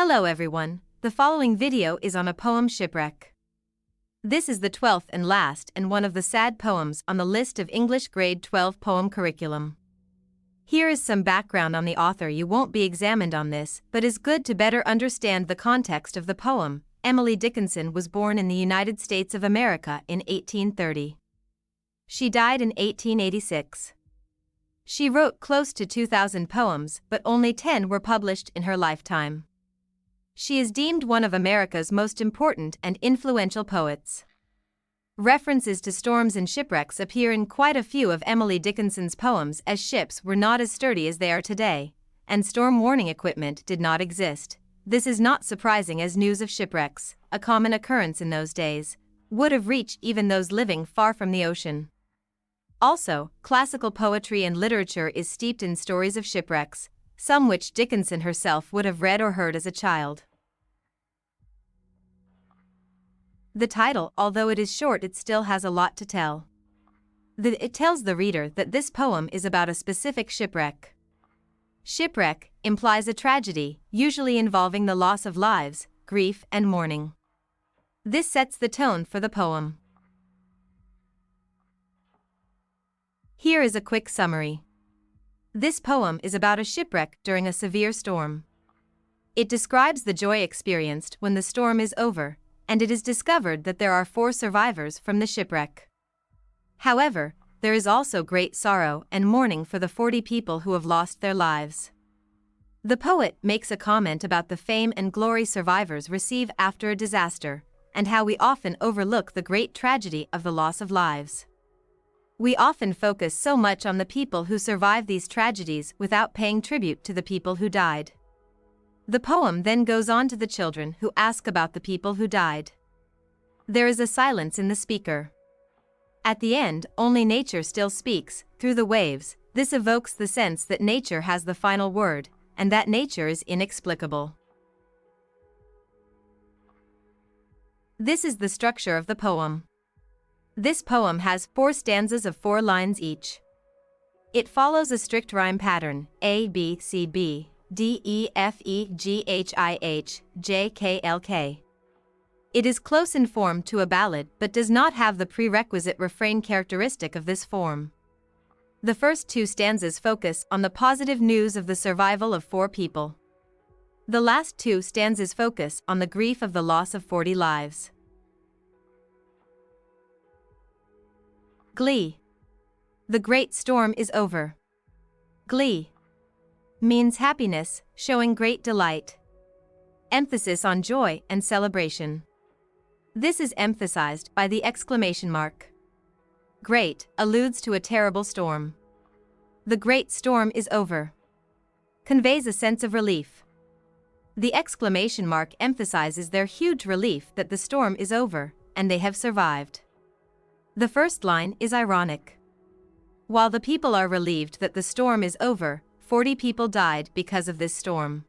Hello everyone, the following video is on a poem Shipwreck. This is the 12th and last and one of the sad poems on the list of English grade 12 poem curriculum. Here is some background on the author. You won't be examined on this, but is good to better understand the context of the poem. Emily Dickinson was born in the United States of America in 1830. She died in 1886. She wrote close to 2,000 poems, but only 10 were published in her lifetime. She is deemed one of America's most important and influential poets. References to storms and shipwrecks appear in quite a few of Emily Dickinson's poems, as ships were not as sturdy as they are today, and storm warning equipment did not exist. This is not surprising, as news of shipwrecks, a common occurrence in those days, would have reached even those living far from the ocean. Also, classical poetry and literature is steeped in stories of shipwrecks, some which Dickinson herself would have read or heard as a child. The title, although it is short, it still has a lot to tell. It tells the reader that this poem is about a specific shipwreck. Shipwreck implies a tragedy, usually involving the loss of lives, grief, and mourning. This sets the tone for the poem. Here is a quick summary. This poem is about a shipwreck during a severe storm. It describes the joy experienced when the storm is over, and it is discovered that there are 4 survivors from the shipwreck. However, there is also great sorrow and mourning for the 40 people who have lost their lives. The poet makes a comment about the fame and glory survivors receive after a disaster, and how we often overlook the great tragedy of the loss of lives. We often focus so much on the people who survive these tragedies without paying tribute to the people who died. The poem then goes on to the children who ask about the people who died. There is a silence in the speaker. At the end, only nature still speaks, through the waves. This evokes the sense that nature has the final word, and that nature is inexplicable. This is the structure of the poem. This poem has 4 stanzas of 4 lines each. It follows a strict rhyme pattern: A, B, C, B, D, E, F, E, G, H, I, H, J, K, L, K. It is close in form to a ballad but does not have the prerequisite refrain characteristic of this form. The first 2 stanzas focus on the positive news of the survival of 4 people. The last 2 stanzas focus on the grief of the loss of 40 lives. Glee. The great storm is over. Glee means happiness, showing great delight. Emphasis on joy and celebration. This is emphasized by the exclamation mark. Great alludes to a terrible storm. The great storm is over conveys a sense of relief. The exclamation mark emphasizes their huge relief that the storm is over and they have survived. The first line is ironic. While the people are relieved that the storm is over, 40 people died because of this storm.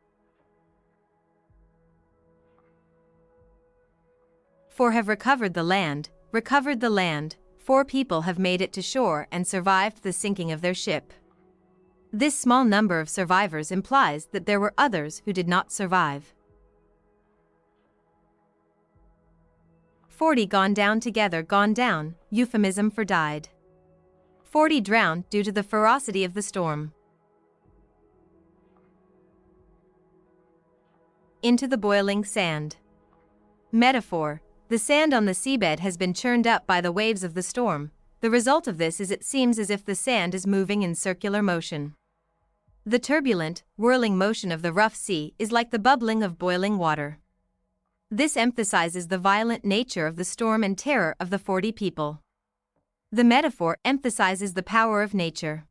"For have recovered the land, 4 people have made it to shore and survived the sinking of their ship." This small number of survivors implies that there were others who did not survive. 40 gone down together, gone down, euphemism for died. 40 drowned due to the ferocity of the storm. Into the boiling sand. Metaphor: the sand on the seabed has been churned up by the waves of the storm. The result of this is it seems as if the sand is moving in circular motion. The turbulent, whirling motion of the rough sea is like the bubbling of boiling water. This emphasizes the violent nature of the storm and terror of the 40 people. The metaphor emphasizes the power of nature.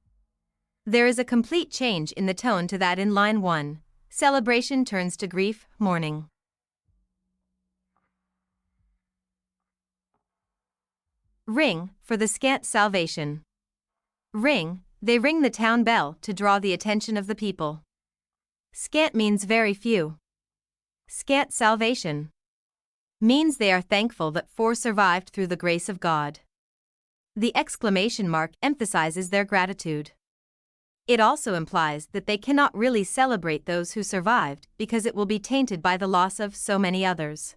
There is a complete change in the tone to that in line 1. Celebration turns to grief, mourning. Ring, for the scant salvation. Ring, they ring the town bell to draw the attention of the people. Scant means very few. Scant salvation means they are thankful that 4 survived through the grace of God. The exclamation mark emphasizes their gratitude. It also implies that they cannot really celebrate those who survived because it will be tainted by the loss of so many others.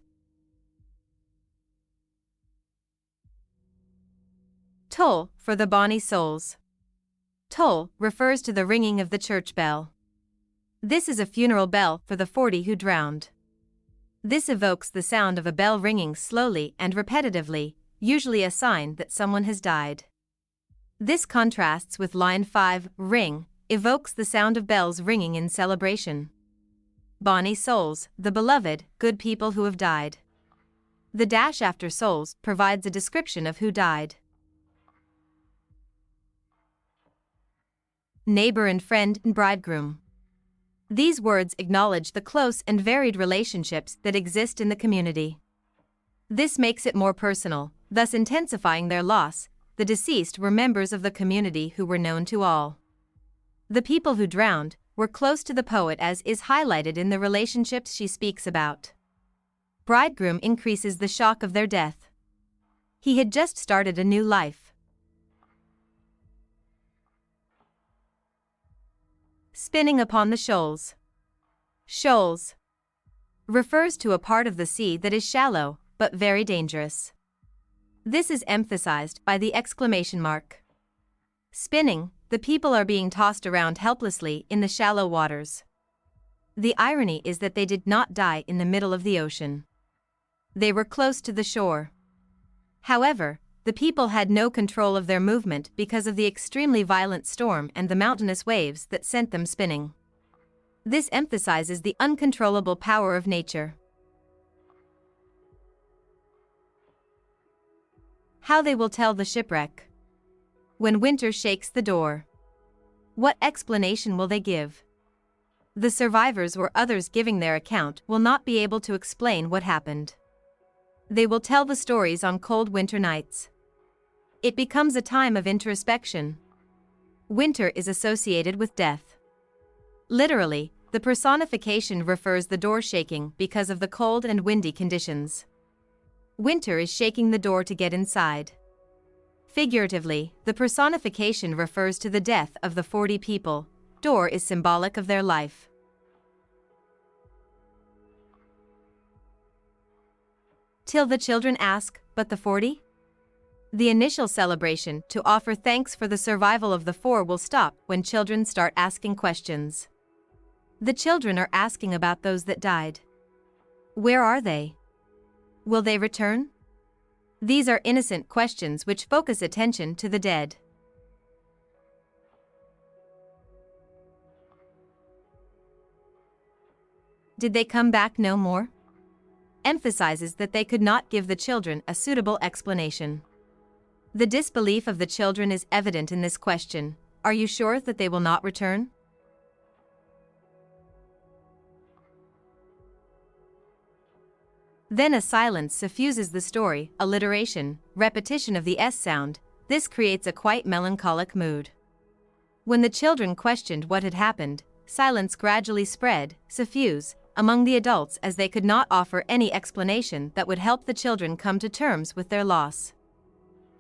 Toll for the bonny souls. Toll refers to the ringing of the church bell. This is a funeral bell for the 40 who drowned. This evokes the sound of a bell ringing slowly and repetitively, usually a sign that someone has died. This contrasts with line 5, ring, evokes the sound of bells ringing in celebration. Bonny souls, the beloved, good people who have died. The dash after souls provides a description of who died. Neighbor and friend and bridegroom. These words acknowledge the close and varied relationships that exist in the community. This makes it more personal, thus intensifying their loss. The deceased were members of the community who were known to all. The people who drowned were close to the poet, as is highlighted in the relationships she speaks about. Bridegroom increases the shock of their death. He had just started a new life. Spinning upon the shoals. Shoals refers to a part of the sea that is shallow, but very dangerous. This is emphasized by the exclamation mark. Spinning, the people are being tossed around helplessly in the shallow waters. The irony is that they did not die in the middle of the ocean. They were close to the shore. However, the people had no control of their movement because of the extremely violent storm and the mountainous waves that sent them spinning. This emphasizes the uncontrollable power of nature. How they will tell the shipwreck. When winter shakes the door. What explanation will they give? The survivors or others giving their account will not be able to explain what happened. They will tell the stories on cold winter nights. It becomes a time of introspection. Winter is associated with death. Literally, the personification refers the door shaking because of the cold and windy conditions. Winter is shaking the door to get inside. Figuratively, the personification refers to the death of the 40 people. Door is symbolic of their life. Till the children ask, but the 40? The initial celebration to offer thanks for the survival of the 4 will stop when children start asking questions. The children are asking about those that died. Where are they? Will they return? These are innocent questions which focus attention to the dead. Did they come back no more? Emphasizes that they could not give the children a suitable explanation. The disbelief of the children is evident in this question. Are you sure that they will not return? Then a silence suffuses the story, alliteration, repetition of the S sound. This creates a quite melancholic mood. When the children questioned what had happened, silence gradually spread, suffused, among the adults as they could not offer any explanation that would help the children come to terms with their loss.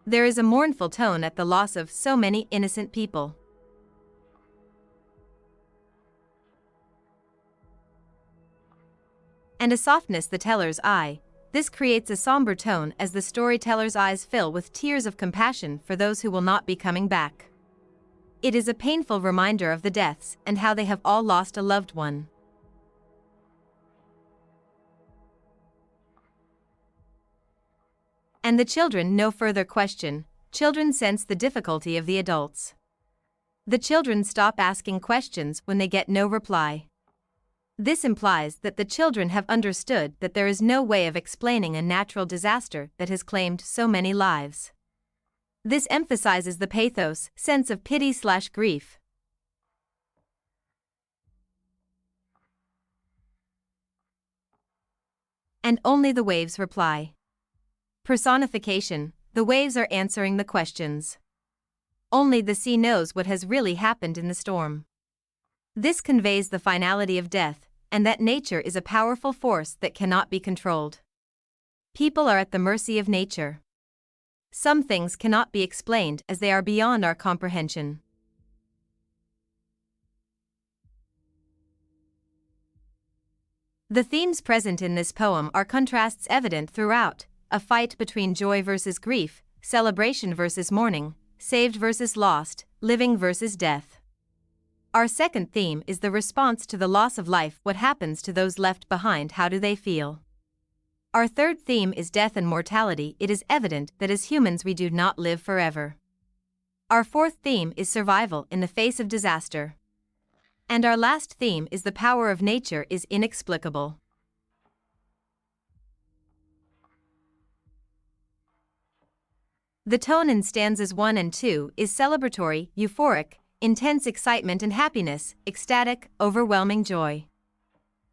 There is a mournful tone at the loss of so many innocent people. And a softness the teller's eye. This creates a somber tone as the storyteller's eyes fill with tears of compassion for those who will not be coming back. It is a painful reminder of the deaths and how they have all lost a loved one. And the children no further question. Children sense the difficulty of the adults. The children stop asking questions when they get no reply. This implies that the children have understood that there is no way of explaining a natural disaster that has claimed so many lives. This emphasizes the pathos, sense of pity/grief. And only the waves reply. Personification, the waves are answering the questions. Only the sea knows what has really happened in the storm. This conveys the finality of death, and that nature is a powerful force that cannot be controlled. People are at the mercy of nature. Some things cannot be explained as they are beyond our comprehension. The themes present in this poem are contrasts evident throughout: a fight between joy versus grief, celebration versus mourning, saved versus lost, living versus death. Our second theme is the response to the loss of life. What happens to those left behind? How do they feel? Our third theme is death and mortality. It is evident that as humans we do not live forever. Our fourth theme is survival in the face of disaster. And our last theme is the power of nature is inexplicable. The tone in stanzas 1 and 2 is celebratory, euphoric, intense excitement and happiness, ecstatic, overwhelming joy.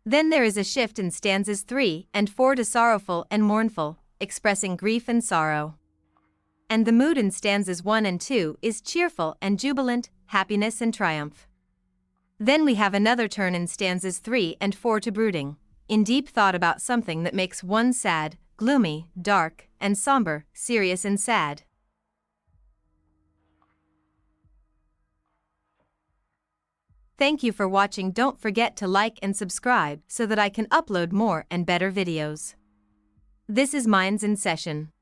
Then there is a shift in stanzas 3 and 4 to sorrowful and mournful, expressing grief and sorrow. And the mood in stanzas 1 and 2 is cheerful and jubilant, happiness and triumph. Then we have another turn in stanzas 3 and 4 to brooding, in deep thought about something that makes one sad, gloomy, dark, and somber, serious and sad. Thank you for watching. Don't forget to like and subscribe so that I can upload more and better videos. This is Minds in Session.